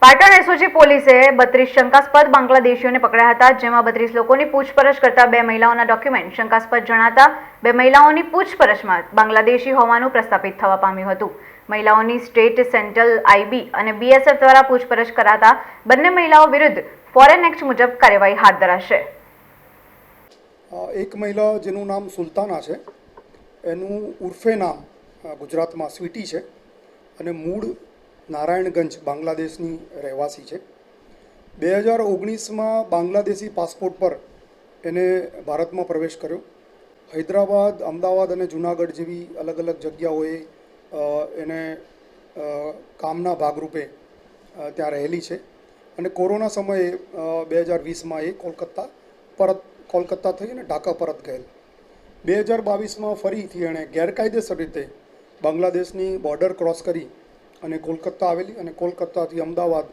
Patan SOG પોલીસે 32 શંકાસ્પદ બાંગ્લાદેશીઓને પકડ્યા હતા, જેમાં 32 લોકોની પૂછપરછ કરતા 2 મહિલાઓના ડોક્યુમેન્ટ શંકાસ્પદ જણાતા 2 મહિલાઓની પૂછપરછમાં બાંગ્લાદેશી હોવાનું પ્રસ્થાપિત થવા પામ્યું હતું। મહિલાઓની સ્ટેટ સેન્ટ્રલ આઈબી અને બીએસએફ દ્વારા પૂછપરછ કરાતા બંને મહિલાઓ વિરુદ્ધ ફોરેન એક્ટ મુજબ કાર્યવાહી હાથ ધરાશે। એક મહિલા જેનું નામ સુલતાના છે, એનું ઉર્ફે નામ ગુજરાતમાં સ્વીટી છે અને મૂળ નારાયણગંજ બાંગ્લાદેશની રહેવાસી છે। 2019માં બાંગ્લાદેશી પાસપોર્ટ પર એને ભારતમાં પ્રવેશ કર્યો। હૈદરાબાદ, અમદાવાદ અને જૂનાગઢ જેવી અલગ અલગ જગ્યાઓએ એને કામના ભાગરૂપે ત્યાં રહેલી છે અને કોરોના સમયે 2020માં એ કોલકાતા થઈ અને ઢાકા પરત ગયેલ। 2022માં ફરીથી એણે ગેરકાયદેસર રીતે બાંગ્લાદેશની બોર્ડર ક્રોસ કરી અને કોલકાતા આવેલી અને કોલકાતાથી અમદાવાદ,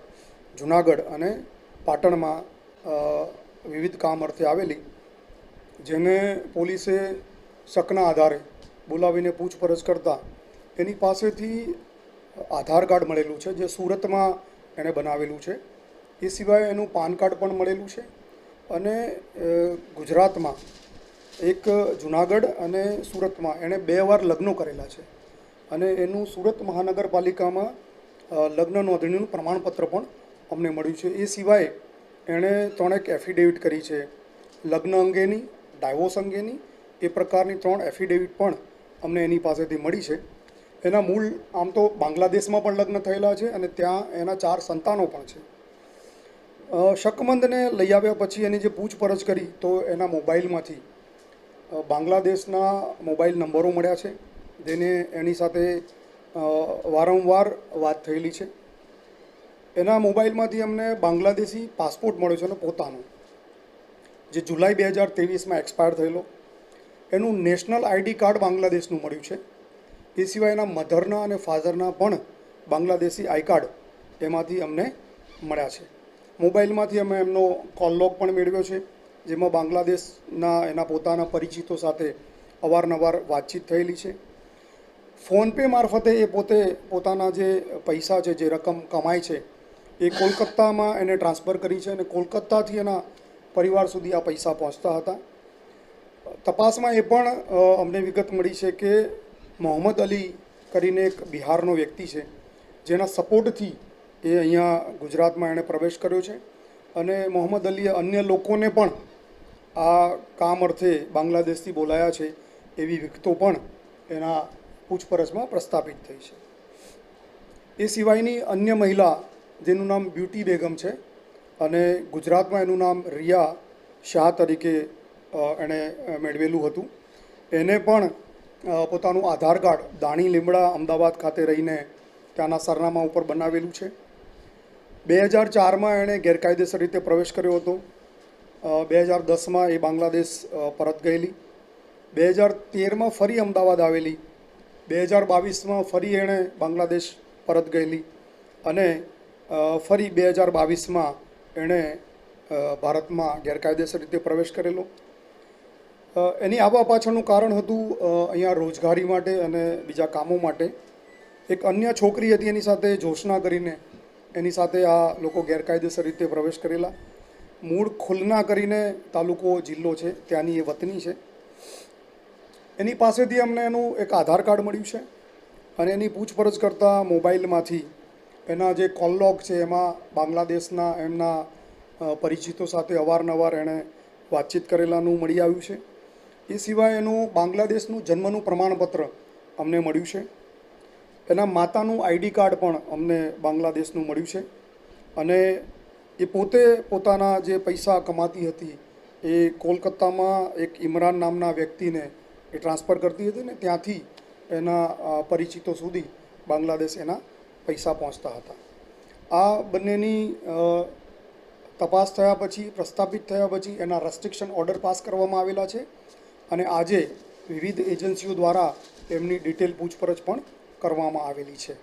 જૂનાગઢ અને પાટણમાં વિવિધ કામ અર્થે આવેલી, જેને પોલીસે શકના આધારે બોલાવીને પૂછપરછ કરતા એની પાસેથી આધાર કાર્ડ મળેલું છે, જે સુરતમાં એણે બનાવેલું છે। એ સિવાય એનું પાન કાર્ડ પણ મળેલું છે અને ગુજરાતમાં એક જૂનાગઢ અને સુરતમાં એણે 2 વાર લગ્નો કરેલા છે અને એનું સુરત મહાનગરપાલિકામાં લગ્ન નોંધણીનું પ્રમાણપત્ર પણ અમને મળ્યું છે। એ સિવાય એણે 3 એફિડેવિટ કરી છે, લગ્ન અંગેની, ડાયવોર્સ અંગેની, એ પ્રકારની 3 એફિડેવિટ પણ અમને એની પાસેથી મળી છે। એના મૂળ આમ તો બાંગ્લાદેશમાં પણ લગ્ન થયેલા છે અને ત્યાં એના 4 સંતાનો પણ છે। શકમંદને લઈ આવ્યા પછી એની જે પૂછપરછ કરી તો એના મોબાઈલમાંથી બાંગ્લાદેશના મોબાઈલ નંબરો મળ્યા છે, જેને એની સાથે વારંવાર વાત થયેલી છે। એના મોબાઈલમાંથી અમને બાંગ્લાદેશી પાસપોર્ટ મળ્યો છે અને પોતાનો, જે જુલાઈ 2023માં એક્સપાયર થયેલો। એનું નેશનલ આઈડી કાર્ડ બાંગ્લાદેશનું મળ્યું છે। એ સિવાય એના મધરના અને ફાધરના પણ બાંગ્લાદેશી આઈ કાર્ડ એમાંથી અમને મળ્યા છે। મોબાઈલમાંથી અમે એમનો કોલ લોગ પણ મેળવ્યો છે, જેમાં બાંગ્લાદેશના એના પોતાના પરિચિતો સાથે અવારનવાર વાતચીત થયેલી છે। ફોનપે મારફતે એ પોતાના જે પૈસા છે, જે રકમ કમાય છે, એ કોલકાતામાં એને ટ્રાન્સફર કરી છે અને કોલકાતાથી એના પરિવાર સુધી આ પૈસા પહોંચતા હતા। તપાસમાં એ પણ અમને વિગત મળી છે કે મોહમ્મદ અલી કરીને એક બિહારનો વ્યક્તિ છે, જેના સપોર્ટથી એ અહીંયા ગુજરાતમાં એણે પ્રવેશ કર્યો છે અને મોહમ્મદ અલીએ અન્ય લોકોને પણ આ કામ અર્થે બાંગ્લાદેશથી બોલાયા છે એવી વિગતો પણ એના પૂછપરછમાં પ્રસ્થાપિત થઈ છે। એ સિવાયની અન્ય મહિલા જેનું નામ બ્યુટી બેગમ છે અને ગુજરાતમાં એનું નામ રિયા શાહ તરીકે એણે મેળવેલું હતું, એને પણ પોતાનું આધાર કાર્ડ દાણી લીમડા અમદાવાદ ખાતે રહીને ત્યાંના સરનામા ઉપર બનાવેલું છે। 2004માં એણે ગેરકાયદેસર રીતે પ્રવેશ કર્યો હતો। 2010માં એ બાંગ્લાદેશ પરત ગયેલી। 2013માં ફરી અમદાવાદ આવેલી। 2022માં ફરી એણે બાંગ્લાદેશ પરત ગયેલી અને ફરી 2022માં એણે ભારતમાં ગેરકાયદેસર રીતે પ્રવેશ કરેલો। એની આવવા પાછળનું કારણ હતું અહીંયા રોજગારી માટે અને બીજા કામો માટે। એક અન્ય છોકરી હતી એની સાથે, જોશના કરીને, એની સાથે આ લોકો ગેરકાયદેસર રીતે પ્રવેશ કરેલા। મૂળ ખુલના કરીને તાલુકો જિલ્લો છે, ત્યાંની એ વતની છે। એની પાસેથી અમને એનું એક આધાર કાર્ડ મળ્યું છે અને એની પૂછપરછ કરતાં મોબાઈલમાંથી એના જે કોલ લોગ છે એમાં બાંગ્લાદેશના એમના પરિચિતો સાથે અવારનવાર એણે વાતચીત કરેલાનું મળી આવ્યું છે। એ સિવાય એનું બાંગ્લાદેશનું જન્મનું પ્રમાણપત્ર અમને મળ્યું છે। એના માતાનું આઈડી કાર્ડ પણ અમને બાંગ્લાદેશનું મળ્યું છે અને એ પોતે પોતાના જે પૈસા કમાતી હતી એ કોલકાતામાં એક ઇમરાન નામના વ્યક્તિને એ ટ્રાન્સફર કરતી હતી ને ત્યાંથી એના પરિચિતો સુધી બાંગ્લાદેશ એના પૈસા પહોંચતા હતા। આ બંનેની તપાસ થયા પછી, પ્રસ્થાપિત થયા પછી એના રેસ્ટ્રિક્શન ઓર્ડર પાસ કરવામાં આવેલા છે અને આજે વિવિધ એજન્સીઓ દ્વારા એમની ડિટેલ પૂછપરછ પણ કરવામાં આવેલી છે।